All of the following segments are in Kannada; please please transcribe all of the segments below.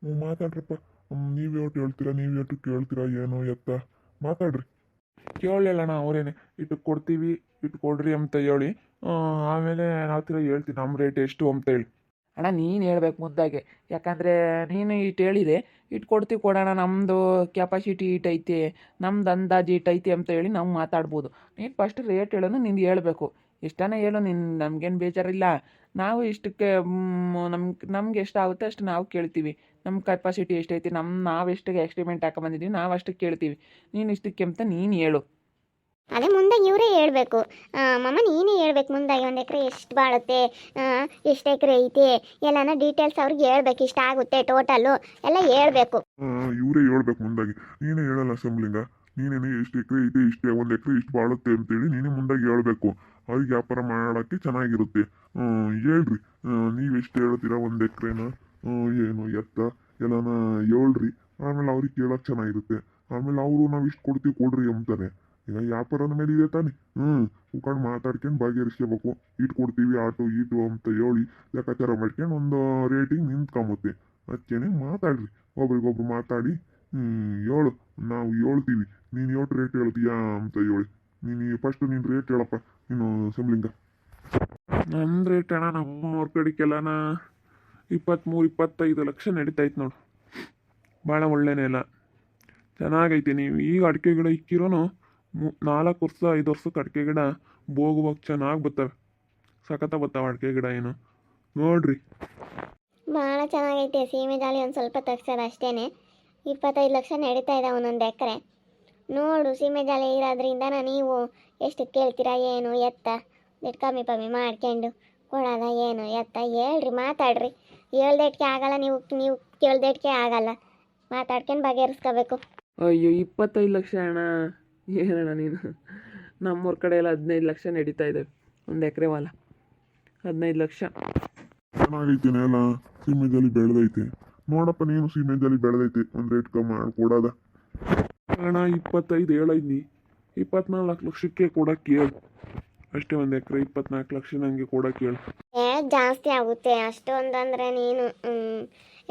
ಮಾತಾಡ್ರಪ್ಪ. ನೀವು ಯೋಟು ಹೇಳ್ತೀರಾ, ನೀವು ಯೋಟು ಕೇಳ್ತೀರಾ, ಏನು ಎತ್ತ ಮಾತಾಡ್ರಿ. ಕೇಳಲಿಲ್ಲಣ್ಣ ಅವರೇನೆ ಇಟ್ಟು ಕೊಡ್ತೀವಿ ಇಟ್ಟು ಕೊಡ್ರಿ ಅಂತ ಹೇಳಿ ಆಮೇಲೆ ನಾವು ತಿರ್ಗಿ ಹೇಳ್ತೀವಿ ನಮ್ಮ ರೇಟ್ ಎಷ್ಟು ಅಂತ ಹೇಳಿ. ಅಣ್ಣ ನೀನು ಹೇಳ್ಬೇಕು ಮುದ್ದಾಗೆ, ಯಾಕಂದರೆ ನೀನು ಇಟ್ಟು ಹೇಳಿದೆ ಇಟ್ಟು ಕೊಡ್ತೀವಿ ಕೊಡೋಣ, ನಮ್ಮದು ಕೆಪಾಸಿಟಿ ಇಟ್ಟೈತೆ, ನಮ್ದು ಅಂದಾಜು ಇಟ್ಟೈತೆ ಅಂತ ಹೇಳಿ ನಾವು ಮಾತಾಡ್ಬೋದು. ನೀನು ಫಸ್ಟ್ ರೇಟ್ ಹೇಳೋನು ನೀನು ಹೇಳಬೇಕು. ಇಷ್ಟನೇ ಹೇಳು, ನೀನು ನಮಗೇನು ಬೇಜಾರಿಲ್ಲ. ನಾವು ಇಷ್ಟಕ್ಕೆ ನಮ್ಗೆ ಎಷ್ಟಾಗುತ್ತೆ ಅಷ್ಟು ನಾವು ಕೇಳ್ತೀವಿ. ನಮ್ಮ ಕೆಪಾಸಿಟಿ ಎಷ್ಟೈತಿ, ನಾವು ಎಷ್ಟಿಗೆ ಎಕ್ಸ್ಟಿಮೇಟ್ ಹಾಕೊಂಬಂದಿದ್ದೀವಿ ನಾವು ಅಷ್ಟಕ್ಕೆ ಕೇಳ್ತೀವಿ. ನೀನು ಇಷ್ಟಕ್ಕೆ ಅಂತ ನೀನು ಹೇಳು. ಅದೇ ಮುಂದಾಗಿ ಇವರೇ ಹೇಳ್ಬೇಕು. ಮಮ್ಮ ನೀನೇ ಹೇಳ್ಬೇಕು ಮುಂದಾಗಿ, ಒಂದು ಎಕರೆ ಎಷ್ಟು ಬಾಳುತ್ತೆ, ಎಷ್ಟು ಎಕರೆ ಐತೆ ಎಲ್ಲನ ಡೀಟೇಲ್ಸ್ ಅವ್ರಿಗೆ ಹೇಳ್ಬೇಕು. ಇಷ್ಟ ಆಗುತ್ತೆ ಟೋಟಲ್ಲು ಎಲ್ಲ ಹೇಳ್ಬೇಕು. ಇವರೇ ಹೇಳ್ಬೇಕು ಮುಂದಾಗಿ. ನೀನೇ ಹೇಳಲ್ಲ ಅಸೆಂಬ್ಲಿಂಗ, ನೀನೇನೆ ಎಷ್ಟು ಎಕರೆ ಐತೆ, ಇಷ್ಟೇ 1 ಎಕರೆ ಇಷ್ಟು ಬಾಳುತ್ತೆ ಅಂತೇಳಿ ನೀನೇ ಮುಂದಾಗಿ ಹೇಳ್ಬೇಕು. ಅವ್ರಿಗೆ ವ್ಯಾಪಾರ ಮಾಡೋಕ್ಕೆ ಚೆನ್ನಾಗಿರುತ್ತೆ. ಹೇಳ್ರಿ, ನೀವು ಎಷ್ಟು ಹೇಳ್ತೀರಾ 1 ಎಕರೆನ ಏನು ಎತ್ತ ಎಲ್ಲನ ಹೇಳ್ರಿ. ಆಮೇಲೆ ಅವ್ರಿಗೆ ಕೇಳೋಕೆ ಚೆನ್ನಾಗಿರುತ್ತೆ. ಆಮೇಲೆ ಅವರು ನಾವು ಇಷ್ಟು ಕೊಡ್ತೀವಿ ಕೊಡ್ರಿ ಅಂತಾರೆ. ಈಗ ವ್ಯಾಪಾರದ ಮೇಲೆ ಇದೆ ತಾನೆ. ಉಳ್ಕೊಂಡು ಮಾತಾಡ್ಕೊಂಡು ಬಗೆಹರಿಸ್ಕೋಬೇಕು. ಇಟ್ಟು ಕೊಡ್ತೀವಿ ಆಟೋ ಈಟು ಅಂತ ಹೇಳಿ ಲೆಕ್ಕಾಚಾರ ಮಾಡ್ಕೊಂಡು ಒಂದು ರೇಟಿಂಗ್ ನಿಂತ್ಕೊಂಬತ್ತೆ. ಅದಕ್ಕೇನೆ ಮಾತಾಡ್ರಿ, ಒಬ್ರಿಗೊಬ್ರು ಮಾತಾಡಿ ಹೇಳು, ನಾವು ಹೇಳ್ತೀವಿ. ನೀನು ಯೋಟು ರೇಟ್ ಹೇಳ್ತೀಯಾ ಅಂತ ಹೇಳಿ. ನೀನು ಫಸ್ಟ್ ನೀನು ರೇಟ್ ಹೇಳಪ್ಪ, ನೀನು ಸಿಮ್ಲಿಂಗ. ನನ್ನ ರೇಟ್ ಅಣ್ಣ ನಮ್ಮೂರ ಕಡೆಗೆಲ್ಲನ 23-25 ಲಕ್ಷ ನಡೀತೈತೆ ನೋಡು. ಭಾಳ ಒಳ್ಳೆ ನೆಲ ಚೆನ್ನಾಗೈತೆ. ನೀವು ಈಗ ಅಡಿಕೆ ಗಿಡ ಇಕ್ಕಿರೋನು 4 ವರ್ಷ 5 ವರ್ಷಕ್ಕೆ ಅಡಿಕೆ ಗಿಡ ಬೋಗುವಾಗ ಚೆನ್ನಾಗಿ ಬರ್ತವೆ. ಸಖತ್ತ ಬರ್ತಾವೆ ಅಡಿಕೆ ಗಿಡ. ಏನು ನೋಡ್ರಿ, ಭಾಳ ಚೆನ್ನಾಗೈತೆ. ಸೀಮೆ ಜಾಲಿ ಒಂದು ಸ್ವಲ್ಪ ತೆಗ್ಸೋದು ಅಷ್ಟೇ. 25 ಲಕ್ಷ ನಡೀತಾ ಇದೆ ಒಂದೊಂದು ಎಕರೆ. ನೋಡು, ಸೀಮೆ ಜಾಲಿ ಇರೋದ್ರಿಂದ ನೀವು ಎಷ್ಟು ಕೇಳ್ತೀರಾ, ಏನು ಎತ್ತ ಕಮ್ಮಿ ಕಮ್ಮಿ ಮಾಡ್ಕೊಂಡು ಕೊಡೋದ, ಏನು ಎತ್ತ ಹೇಳ್ರಿ, ಮಾತಾಡ್ರಿ. ಹೇಳ್ದೇಟ್ಗೆ ಆಗಲ್ಲ, ನೀವು ಕೇಳ್ದೇಟ್ಗೆ ಆಗಲ್ಲ. ಮಾತಾಡ್ಕೊಂಡು ಬಗೆಹರಿಸ್ಕೋಬೇಕು. ಅಯ್ಯೋ 25 ಲಕ್ಷ ಅಣ್ಣ, ಏನಣ್ಣ ನೀನು? ನಮ್ಮೂರ ಕಡೆ ಎಲ್ಲ 15 ಲಕ್ಷ ನಡೀತಾ ಇದ್ದಾವೆ ಒಂದು ಎಕರೆ ಹೊಲ. 15 ಲಕ್ಷ ಚೆನ್ನಾಗೈತೆ ನೆಲ, ಸೀಮೆದಲ್ಲಿ ಬೆಳೆದೈತೆ. ನೋಡಪ್ಪ, ನೀನು ಸೀಮೆದಲ್ಲಿ ಬೆಳೆದೈತೆ, ಒಂದು ರೇಟ್ ಕಮ್ಮಿ ಕೊಡೋದ. ಅಣ್ಣ 25 ಹೇಳಿದ್ನಿ, 24 ಲಕ್ಷಕ್ಕೆ ಕೊಡೋಕ್ಕೆ ಹೇಳು ಅಷ್ಟೇ. ಒಂದು ಎಕರೆ 24 ಲಕ್ಷ ನನಗೆ ಕೊಡೋಕ್ಕೆ ಹೇಳು. ಜಾಸ್ತಿ ಆಗುತ್ತೆ ಅಷ್ಟೊಂದಂದರೆ ನೀನು.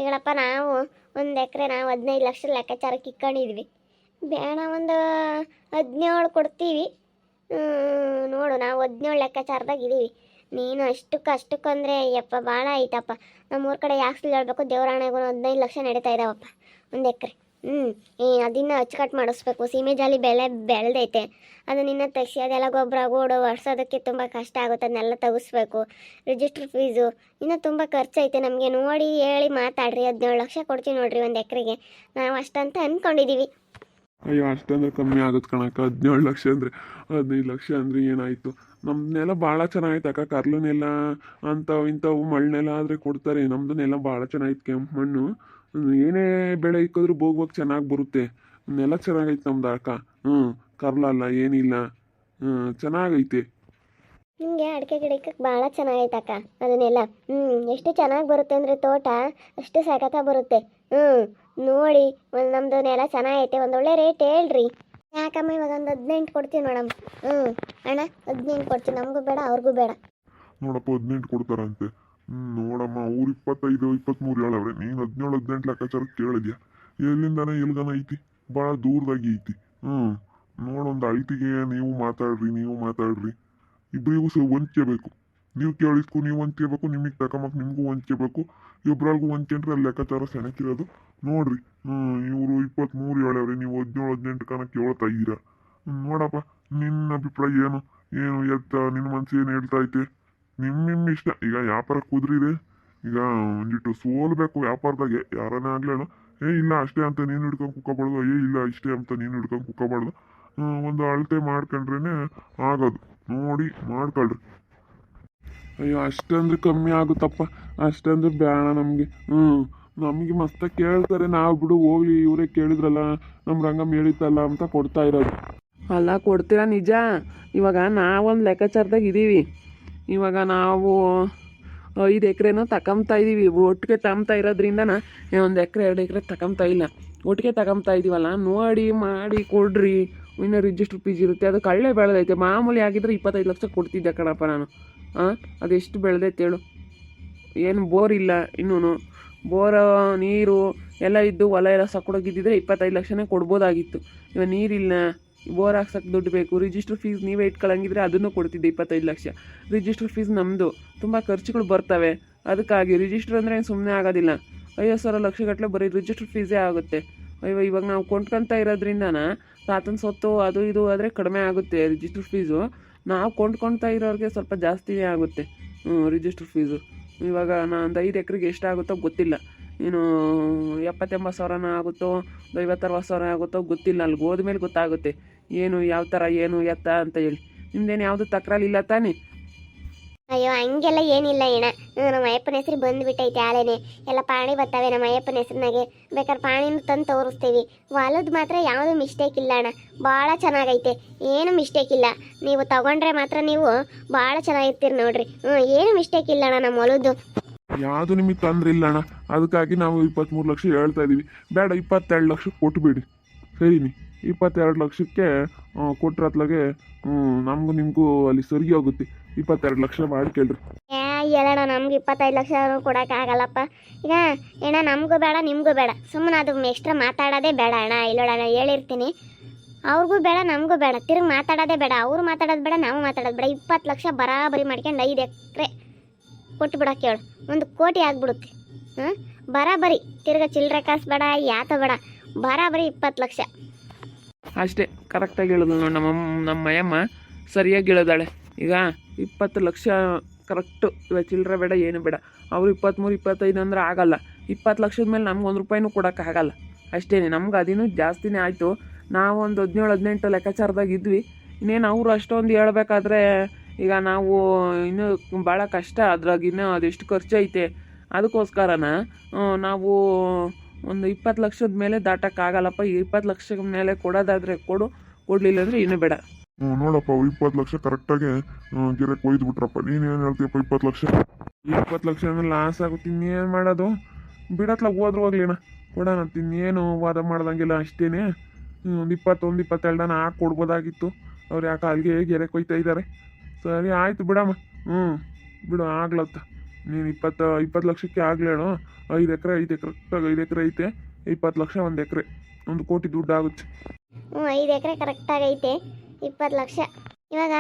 ಈಗಳಪ್ಪ, ನಾವು ಒಂದು ಎಕರೆ ನಾವು 15 ಲಕ್ಷ ಲೆಕ್ಕಾಚಾರಕ್ಕೆ ಇಕ್ಕೊಂಡಿದ್ವಿ. ಬೇಡ, ಒಂದು 17 ಕೊಡ್ತೀವಿ. ನೋಡು, ನಾವು 17 ಲೆಕ್ಕಾಚಾರದಾಗ ಇದ್ದೀವಿ. ನೀನು ಅಷ್ಟಕ್ಕಂದರೆ ಯಪ್ಪ ಭಾಳ ಆಯ್ತಪ್ಪ. ನಮ್ಮೂರ ಕಡೆ ಯಾಕೆ ಹೇಳ್ಬೇಕು, ದೇವರಾಣೆಗೂ 15 ಲಕ್ಷ ನಡೀತಾ ಇದ್ದಾವಪ್ಪ ಒಂದು ಎಕರೆ. ಅದನ್ನು ಅಚ್ಚುಕಟ್ಟು ಮಾಡಿಸ್ಬೇಕು. ಸೀಮೆ ಜಾಲಿ ಬೆಳೆದೈತೆ, ಅದನ್ನಿನ್ನು ತೆಗಿಸಿ ಅದೆಲ್ಲ ಗೊಬ್ಬರ ಗೋಡು ವರ್ಷೋದಕ್ಕೆ ತುಂಬ ಕಷ್ಟ ಆಗುತ್ತೆ. ಅದನ್ನೆಲ್ಲ ತೆಗಿಸ್ಬೇಕು. ರಿಜಿಸ್ಟ್ರ್ ಫೀಸು ಇನ್ನೂ ತುಂಬ ಖರ್ಚೈತೆ ನಮಗೆ. ನೋಡಿ ಹೇಳಿ ಮಾತಾಡ್ರಿ. 17 ಲಕ್ಷ ಕೊಡ್ತೀವಿ ನೋಡ್ರಿ ಒಂದು ಎಕರೆಗೆ. ನಾವು ಅಷ್ಟಂತ ಅಂದ್ಕೊಂಡಿದ್ದೀವಿ. ಅಯ್ಯೋ ಅಷ್ಟಂದ್ರೆ ಕಮ್ಮಿ ಆಗುತ್ತೆ ಕಣಕ್ಕ. 17 ಲಕ್ಷ ಅಂದರೆ 15 ಲಕ್ಷ ಅಂದರೆ ಏನಾಯಿತು? ನಮ್ಮ ನೆಲ ಭಾಳ ಚೆನ್ನಾಗೈತೆ ಅಕ್ಕ. ಕರ್ಲು ನೆಲ ಅಂಥವು ಇಂಥವು ಮಣ್ಣೆಲ್ಲ ಆದರೆ ಕೊಡ್ತಾರೆ. ನಮ್ಮದು ನೆಲ ಭಾಳ ಚೆನ್ನಾಗೈತೆ, ಕೆಂಪು ಮಣ್ಣು. ಏನೇ ಬೆಳೆ ಇಕ್ಕಿದ್ರು ಬೋಗುವಾಗ ಚೆನ್ನಾಗಿ ಬರುತ್ತೆ. ನೆಲ ಚೆನ್ನಾಗೈತೆ ನಮ್ದು ಅಕ್ಕ. ಕರ್ಲಲ್ಲ ಏನಿಲ್ಲ, ಚೆನ್ನಾಗೈತೆ. ನಿಮಗೆ ಅಡಿಕೆ ಗಿಡಕ್ಕೆ ಭಾಳ ಚೆನ್ನಾಗೈತಕ್ಕ ಅದನ್ನೆಲ್ಲ. ಎಷ್ಟು ಚೆನ್ನಾಗಿ ಬರುತ್ತೆ ಅಂದರೆ ತೋಟ ಅಷ್ಟು ಸಖತ ಬರುತ್ತೆ. ನೋಡಿ, ನಮ್ಮದು ನೆಲ ಚೆನ್ನಾಗೈತೆ. ಒಂದೊಳ್ಳೆ ರೇಟ್ ಹೇಳ್ರಿ. ಯಾಕಮ್ಮ ಇವಾಗ ಒಂದು 18 ಕೊಡ್ತೀವಿ ನೋಡಮ್ಮ. ಅಣ್ಣ 18 ಕೊಡ್ತೀವಿ, ನಮಗೂ ಬೇಡ ಅವ್ರಿಗೂ ಬೇಡ. ನೋಡಪ್ಪ, 18 ಕೊಡ್ತಾರಂತೆ. ನೋಡಮ್ಮ, ಅವ್ರು 25-23 ಹೇಳವ್ರೆ. ನೀನು 17-18 ಲೆಕ್ಕಾಚಾರ ಕೇಳಿದ್ಯಾ? ಎಲ್ಲಿಂದಾನೆ ಎಲ್ಗನ ಐತಿ, ಭಾಳ ದೂರದಾಗಿ ಐತಿ. ನೋಡೊಂದು ಅಳತಿಗೆ ನೀವು ಮಾತಾಡ್ರಿ. ಇಬ್ಬರಿಗೂ ಹೊಂದ್ಕೋಬೇಕು. ನೀವು ಕೇಳಿಸ್ಕು ನೀವು ಹೊಂದ್ಕೋಬೇಕು, ನಿಮಗೆ ತಗೊಂಬಕ್ ನಿಮಗೂ ಹೊಂದ್ಕೋಬೇಕು. ಇಬ್ಬರಿಗೂ ಹೊಂದ್ಕೊಂಡ್ರೆ ಅಲ್ಲಿ ಲೆಕ್ಕಾಚಾರ ಸೆಣಕಿರೋದು. ನೋಡ್ರಿ, ಇವರು 23 ಹೇಳವ್ರೆ, ನೀವು 17-18 ಕನಕ್ಕೆ ಹೇಳ್ತಾ ಇದ್ದೀರಾ. ನೋಡಪ್ಪ, ನಿನ್ನ ಅಭಿಪ್ರಾಯ ಏನು ಎತ್ತ ನಿನ್ನ ಮನಸ್ಸು ಏನು ಹೇಳ್ತಾ ಐತೆ? ನಿಮ್ಮ ಇಷ್ಟ. ಈಗ ವ್ಯಾಪಾರ ಕುದುರಿದೆ. ಈಗ ಒಂದಿಟ್ಟು ಸೋಲ್ಬೇಕು ವ್ಯಾಪಾರದಾಗೆ. ಯಾರನ್ನೇ ಆಗ್ಲೇನು ಇಲ್ಲ ಅಷ್ಟೇ ಅಂತ ನೀನು ಹಿಡ್ಕೊಂಡು ಕುಕ್ಕಬಾರ್ದು, ಇಲ್ಲ ಇಷ್ಟೇ ಅಂತ ನೀನು ಹಿಡ್ಕೊಂಡು ಕುಕ್ಕಬಾರ್ದು. ಒಂದು ಅಳತೆ ಮಾಡ್ಕೊಂಡ್ರೇನೆ ಆಗೋದು. ನೋಡಿ ಮಾಡ್ಕೊಳ್ರಿ. ಅಯ್ಯೋ ಅಷ್ಟಂದ್ರೆ ಕಮ್ಮಿ ಆಗುತ್ತಪ್ಪ. ಅಷ್ಟಂದ್ರೆ ಬೇಡ ನಮಗೆ. ನಮಗೆ ಮಸ್ತ ಕೇಳ್ತಾರೆ. ನಾವು ಬಿಡು ಹೋಗ್ಲಿ, ಇವರೇ ಕೇಳಿದ್ರಲ್ಲ ನಮ್ಮ ರಂಗಮ್ಮ ಹೇಳಿತಲ್ಲ ಅಂತ ಕೊಡ್ತಾ ಇರೋದು. ಅಲ್ಲ ಕೊಡ್ತೀರಾ ನಿಜ. ಇವಾಗ ನಾವೊಂದು ಲೆಕ್ಕಾಚಾರದಾಗ ಇದ್ದೀವಿ. ಇವಾಗ ನಾವು 5 ಎಕರೆನೂ ತಗೊಂತಾ ಇದ್ದೀವಿ. ಒಟ್ಟಿಗೆ ತಗೊಂತಾ ಇರೋದ್ರಿಂದನ 1 ಎಕರೆ 2 ಎಕರೆ ತಗೊಂತಾ ಇಲ್ಲ, ಒಟ್ಟಿಗೆ ತಗೊಂತಾ ಇದ್ದೀವಲ್ಲ. ನೋಡಿ ಮಾಡಿ ಕೊಡ್ರಿ. ಇನ್ನು ರಿಜಿಸ್ಟ್ರ್ ಫೀಸ್ ಇರುತ್ತೆ. ಅದು ಕಳ್ಳೆ ಬೆಳೆದೈತೆ. ಮಾಮೂಲಿ ಆಗಿದ್ರೆ 25 ಲಕ್ಷ ಕೊಡ್ತಿದ್ದೆ ಕಣಪ್ಪ ನಾನು. ಅದೆಷ್ಟು ಬೆಳೆದೈತೆ ಹೇಳು? ಏನು ಬೋರ್ ಇಲ್ಲ ಇನ್ನೂ. ಬೋರ ನೀರು ಎಲ್ಲ ಇದ್ದು ಹೊಲ ಎಲ್ಲ ಸಕ್ಕೊಡೋಗಿದ್ದಿದ್ರೆ 25 ಲಕ್ಷನೇ ಕೊಡ್ಬೋದಾಗಿತ್ತು. ಇವಾಗ ನೀರಿಲ್ಲ, ಬೋರ್ ಹಾಕ್ಸಕ್ಕೆ ದುಡ್ಡು ಬೇಕು, ರಿಜಿಸ್ಟ್ರ್ ಫೀಸ್ ನೀವೇ ಇಟ್ಕೊಳ್ಳಂಗಿದ್ರೆ ಅದನ್ನು ಕೊಡ್ತಿದ್ದೆ 25 ಲಕ್ಷ. ರಿಜಿಸ್ಟ್ರ್ ಫೀಸ್ ನಮ್ಮದು, ತುಂಬ ಖರ್ಚುಗಳು ಬರ್ತವೆ. ಅದಕ್ಕಾಗಿ ರಿಜಿಸ್ಟ್ರ್ ಅಂದರೆ ಸುಮ್ಮನೆ ಆಗೋದಿಲ್ಲ. 50,000 ಲಕ್ಷಗಟ್ಟಲೆ ಬರೀ ರಿಜಿಸ್ಟ್ರ್ ಫೀಸೇ ಆಗುತ್ತೆ. ಅಯ್ಯೋ ಇವಾಗ ನಾವು ಕೊಂಡ್ಕೊತಾ ಇರೋದ್ರಿಂದನ ತಾತನ ಸೊತ್ತು ಅದು ಇದು ಆದರೆ ಕಡಿಮೆ ಆಗುತ್ತೆ ರಿಜಿಸ್ಟ್ರ್ ಫೀಸು. ನಾವು ಕೊಂಡ್ಕೊಳ್ತಾ ಇರೋರಿಗೆ ಸ್ವಲ್ಪ ಜಾಸ್ತಿನೇ ಆಗುತ್ತೆ ರಿಜಿಸ್ಟ್ರ್ ಫೀಸು. ಇವಾಗ ಒಂದು 5 ಎಕರೆಗೆ ಎಷ್ಟಾಗುತ್ತೋ ಗೊತ್ತಿಲ್ಲ, ಏನು 70-80 ಸಾವಿರನ ಆಗುತ್ತೋ 50-60 ಸಾವಿರ ಆಗುತ್ತೋ ಗೊತ್ತಿಲ್ಲ. ಅಲ್ಲಿಗೆ ಹೋದ್ಮೇಲೆ ಗೊತ್ತಾಗುತ್ತೆ ಏನು ಯಾವ ಥರ ಏನು ಎತ್ತ ಅಂತ ಹೇಳಿ. ನಿಮ್ದೇನು ಯಾವುದು ತಕರಾರು ಇಲ್ಲ ತಾನೇ? ಅಯ್ಯೋ ಹಂಗೆಲ್ಲ ಏನಿಲ್ಲ ಅಣ್ಣ. ನಮ್ಮ ಅಯ್ಯಪ್ಪನ ಹೆಸರು ಬಂದುಬಿಟ್ಟೈತೆ ಆಳೆನೆ, ಎಲ್ಲ ಪಾಣಿ ಬರ್ತವೆ ನಮ್ಮ ಅಯ್ಯಪ್ಪನ ಹೆಸ್ರಿನಾಗೆ. ಬೇಕಾದ್ರೆ ಪಾಣಿನೂ ತಂದು ತೋರಿಸ್ತೀವಿ. ಹೊಲದ ಮಾತ್ರ ಯಾವುದೂ ಮಿಸ್ಟೇಕ್ ಇಲ್ಲ ಅಣ್ಣ, ಭಾಳ ಚೆನ್ನಾಗೈತೆ, ಏನು ಮಿಸ್ಟೇಕ್ ಇಲ್ಲ. ನೀವು ತಗೊಂಡ್ರೆ ಮಾತ್ರ ನೀವು ಭಾಳ ಚೆನ್ನಾಗಿರ್ತೀರಿ ನೋಡ್ರಿ. ಏನು ಮಿಸ್ಟೇಕ್ ಇಲ್ಲ ಅಣ್ಣ ನಮ್ಮ ಹೊಲದ್ದು. ಯಾವುದು ನಿಮಗೆ ತೊಂದರೆ ಇಲ್ಲ ಅಣ್ಣ. ಅದಕ್ಕಾಗಿ ನಾವು 23 ಲಕ್ಷ ಹೇಳ್ತಾ ಇದ್ದೀವಿ. ಬೇಡ 22 ಲಕ್ಷ ಕೊಟ್ಬಿಡಿ, ಸರಿನಿ. 22 ಲಕ್ಷಕ್ಕೆ ಕೊಟ್ರತ್ಲಾಗೆ ನಮಗೂ ನಿಮಗೂ ಅಲ್ಲಿ ಸರಿ ಹೋಗುತ್ತೆ. 22 ಲಕ್ಷ ಮಾಡಿ ಕೇಳ್ರಿ. ಹೇಳೋಣ, ನಮ್ಗೆ 25 ಲಕ್ಷ ಕೊಡೋಕ್ಕಾಗಲ್ಲಪ್ಪ. ಈಗ ಅಣ್ಣ ನಮಗೂ ಬೇಡ ನಿಮಗೂ ಬೇಡ, ಸುಮ್ಮನೆ ಅದು ಎಕ್ಸ್ಟ್ರಾ ಮಾತಾಡೋದೇ ಬೇಡ ಅಣ್ಣ. ಇಲ್ಲೋಣ ಹೇಳಿರ್ತೀನಿ, ಅವ್ರಿಗೂ ಬೇಡ ನಮಗೂ ಬೇಡ, ತಿರುಗಿ ಮಾತಾಡೋದೇ ಬೇಡ. ಅವರು ಮಾತಾಡೋದು ಬೇಡ, ನಾವು ಮಾತಾಡೋದು ಬೇಡ. 20 ಲಕ್ಷ ಬರಾಬರಿ ಮಾಡ್ಕೊಂಡು 5 ಎಕರೆ ಕೊಟ್ಬಿಡೋಕೆ ಹೇಳು, 1 ಕೋಟಿ ಆಗ್ಬಿಡುತ್ತೆ. ಬರಾಬರಿ, ತಿರ್ಗ ಚಿಲ್ಲರೆ ಕಾಸು ಬೇಡ, ಯಾತ ಬೇಡ, ಬರಾಬರಿ 20 ಲಕ್ಷ ಅಷ್ಟೇ ಕರೆಕ್ಟಾಗಿ ಹೇಳಿದ್ಳು ನೋಡಿ ನಮ್ಮ ಮಯಮ್ಮ, ಸರಿಯಾಗಿ ಹೇಳಿದಾಳೆ. ಈಗ 20 ಲಕ್ಷ ಕರೆಕ್ಟು. ಇವಾಗ ಚಿಲ್ಲರೆ ಬೇಡ, ಏನು ಬೇಡ. ಅವರು 23-25 ಅಂದ್ರೆ ಆಗಲ್ಲ. 20 ಲಕ್ಷದ ಮೇಲೆ ನಮ್ಗೆ 1 ರೂಪಾಯಿನೂ ಕೊಡೋಕ್ಕಾಗಲ್ಲ. ಅಷ್ಟೇ, ನಮ್ಗೆ ಅದಿನ್ನೂ ಜಾಸ್ತಿನೇ ಆಯಿತು. ನಾವು ಒಂದು 17-18 ಲೆಕ್ಕಾಚಾರದಾಗ ಇದ್ವಿ. ಇನ್ನೇನು ಅವರು ಅಷ್ಟೊಂದು ಹೇಳ್ಬೇಕಾದ್ರೆ ಈಗ ನಾವು ಇನ್ನೂ ಭಾಳ ಕಷ್ಟ. ಅದ್ರಾಗ ಇನ್ನೂ ಅದೆಷ್ಟು ಖರ್ಚೈತೆ, ಅದಕ್ಕೋಸ್ಕರನ ನಾವು ಒಂದು 20 ಲಕ್ಷದ ಮೇಲೆ ದಾಟಕ್ಕಾಗಲ್ಲಪ್ಪ. 20 ಲಕ್ಷದ ಮೇಲೆ ಕೊಡೋದಾದರೆ ಕೊಡು, ಕೊಡಲಿಲ್ಲ ಅಂದರೆ ಇನ್ನೂ ಬೇಡ. ನೋಡಪ್ಪ 20 ಲಕ್ಷ ಕರೆಕ್ಟಾಗಿ ಗೆರೆ ಕೊಯ್ದು ಬಿಟ್ರಪ್ಪ. ನೀನೇನು ಹೇಳ್ತೀಯಪ್ಪ? 20 ಲಕ್ಷ 20 ಲಕ್ಷ ಲಾಸ್ ಆಗುತ್ತೆ, ಇನ್ನೇನು ಮಾಡೋದು? ಬಿಡತ್ಲಾಗ ಹೋದ್ರೂ ಹೋಗ್ಲಿಣ, ಕೊಡೋಣ. ಇನ್ನೇನು ವಾದ ಮಾಡ್ದಂಗಿಲ್ಲ, ಅಷ್ಟೇನೆ. ಒಂದು 21-22 ಹಾಕಿ ಕೊಡ್ಬೋದಾಗಿತ್ತು. ಅವ್ರು ಯಾಕೆ ಅಲ್ಲಿಗೆ ಗೆರೆ ಕೊಯ್ತಾ ಇದ್ದಾರೆ. ಸರಿ ಆಯಿತು ಬಿಡಮ್ಮ. ಬಿಡು ಆಗ್ಲತ್ತ. ನೀನು 20 ಲಕ್ಷಕ್ಕೆ ಆಗ್ಲೇಳು. 5 ಎಕರೆ 5 ಎಕರೆ ಐತೆ. 20 ಲಕ್ಷ 1 ಎಕರೆ, 1 ಕೋಟಿ ದುಡ್ಡು ಆಗುತ್ತೆ. 5 ಎಕರೆ ಕರೆಕ್ಟಾಗೈತೆ, 20 ಲಕ್ಷ. ಇವಾಗ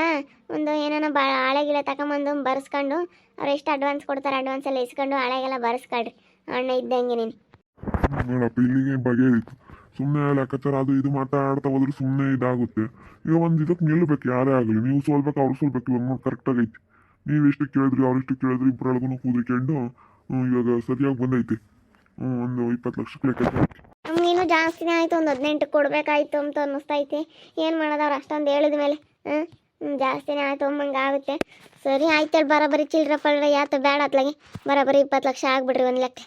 ಒಂದು ಏನಾನ ಹಾಳೆಗಿಳೆ ತಗೊಂಬಂದು ಬರ್ಸ್ಕೊಂಡು ಅವ್ರು ಎಷ್ಟು ಅಡ್ವಾನ್ಸ್ ಕೊಡ್ತಾರೆ ಅಡ್ವಾನ್ಸ್ ಎಲ್ಲ ಇಸ್ಕೊಂಡು ಹಾಳೆಗೆಲ್ಲ ಬರ್ಸ್ಕೊಳ್ರಿ ಅಣ್ಣ ಇದ್ದಂಗೆ. ನೀನು ನೋಡಪ್ಪ ಇಲ್ಲಿಗೆ ಬಗೆಹರಿತು. ಸುಮ್ಮನೆ ಲೆಕ್ಕಾಚಾರ ಅದು ಇದು ಮಾತಾಡ್ತಾ ಹೋದ್ರೆ ಸುಮ್ಮನೆ ಇದಾಗುತ್ತೆ. ಈಗ ಒಂದು ಇದಕ್ಕೆ ನಿಲ್ಬೇಕು, ಯಾರೇ ಆಗಲಿ. ನೀವು ಸೋಲ್ಬೇಕು, ಅವ್ರು ಸೋಲ್ಬೇಕು. ಇವಾಗ ನೋಡಿ ಕರೆಕ್ಟಾಗೈತಿ. ನೀವು ಎಷ್ಟು ಕೇಳಿದ್ರಿ, ಅವ್ರೆಷ್ಟು ಕೇಳಿದ್ರಿ, ಇಬ್ಬರೊಳಗೂ ಕೂದಿಕೊಂಡು ಇವಾಗ ಸರಿಯಾಗಿ ಬಂದೈತಿ. ಒಂದು 20 ಲಕ್ಷಕ್ಕೆ ಲೆಕ್ಕಾಚಾರ. ನಮಗಿನ್ನೂ ಜಾಸ್ತಿನೇ ಆಯಿತು, ಒಂದು 18 ಕೊಡಬೇಕಾಯ್ತು ಅಂತ ಅನ್ನಿಸ್ತೈತೆ. ಏನು ಮಾಡೋದು, ಅವ್ರು ಅಷ್ಟೊಂದು ಹೇಳಿದ ಮೇಲೆ ಜಾಸ್ತಿನೇ ಆಯಿತು ಅಂಬಂಗೆ ಆಗುತ್ತೆ. ಸರಿ ಆಯ್ತು, ಬರೋಬರಿ ಚಿಲ್ಲರೆ ಪಲ್ರೆ ಯಾತ ಬೇಡ ಅತ್ಲಾಗೆ. ಬರೋಬರಿ 20 ಲಕ್ಷ ಆಗ್ಬಿಡ್ರಿ ಒಂದು ಲೆಕ್ಕ.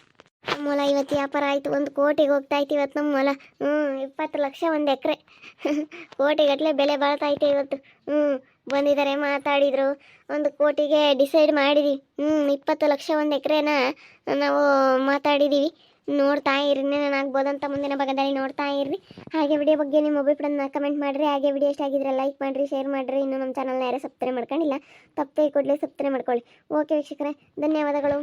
ನಮ್ಮ ಹೊಲ ಇವತ್ತು ವ್ಯಾಪಾರ ಆಯಿತು, 1 ಕೋಟಿಗೆ ಹೋಗ್ತಾಯ್ತು ಇವತ್ತು ನಮ್ಮ ಹೊಲ. 20 ಲಕ್ಷ 1 ಎಕರೆ ಕೋಟಿಗಟ್ಟಲೆ ಬೆಲೆ ಬಾಳ್ತೈತೆ ಇವತ್ತು. ಬಂದಿದ್ದಾರೆ, ಮಾತಾಡಿದರು, 1 ಕೋಟಿಗೆ ಡಿಸೈಡ್ ಮಾಡಿದ್ದೀವಿ. 20 ಲಕ್ಷ 1 ಎಕರೆನ ನಾವು ಮಾತಾಡಿದ್ದೀವಿ. ನೋಡ್ತಾ ಇರಿ, ನಾನು ಆಗ್ಬೋದಂತ ಮುಂದಿನ ಭಾಗದಲ್ಲಿ ನೋಡ್ತಾ ಇರ್ರಿ. ಹಾಗೆ ವಿಡಿಯೋ ಬಗ್ಗೆ ನಿಮ್ಮ ಅಭಿಪ್ರಾಯನ ಕಮೆಂಟ್ ಮಾಡಿರಿ. ಹಾಗೆ ವಿಡಿಯೋ ಇಷ್ಟ ಆಗಿದ್ರೆ ಲೈಕ್ ಮಾಡಿರಿ, ಶೇರ್ ಮಾಡಿರಿ. ಇನ್ನೂ ನಮ್ಮ ಚಾನಲ್ನ ಯಾರೇ ಸಬ್ಸ್ಕ್ರೈಬ್ ಮಾಡ್ಕೊಂಡಿಲ್ಲ, ತಪ್ಪೇ ಕೂಡಲೇ ಸಬ್ಸ್ಕ್ರೈಬ್ ಮಾಡ್ಕೊಳ್ಳಿ. ಓಕೆ ವೀಕ್ಷಕರೇ, ಧನ್ಯವಾದಗಳು.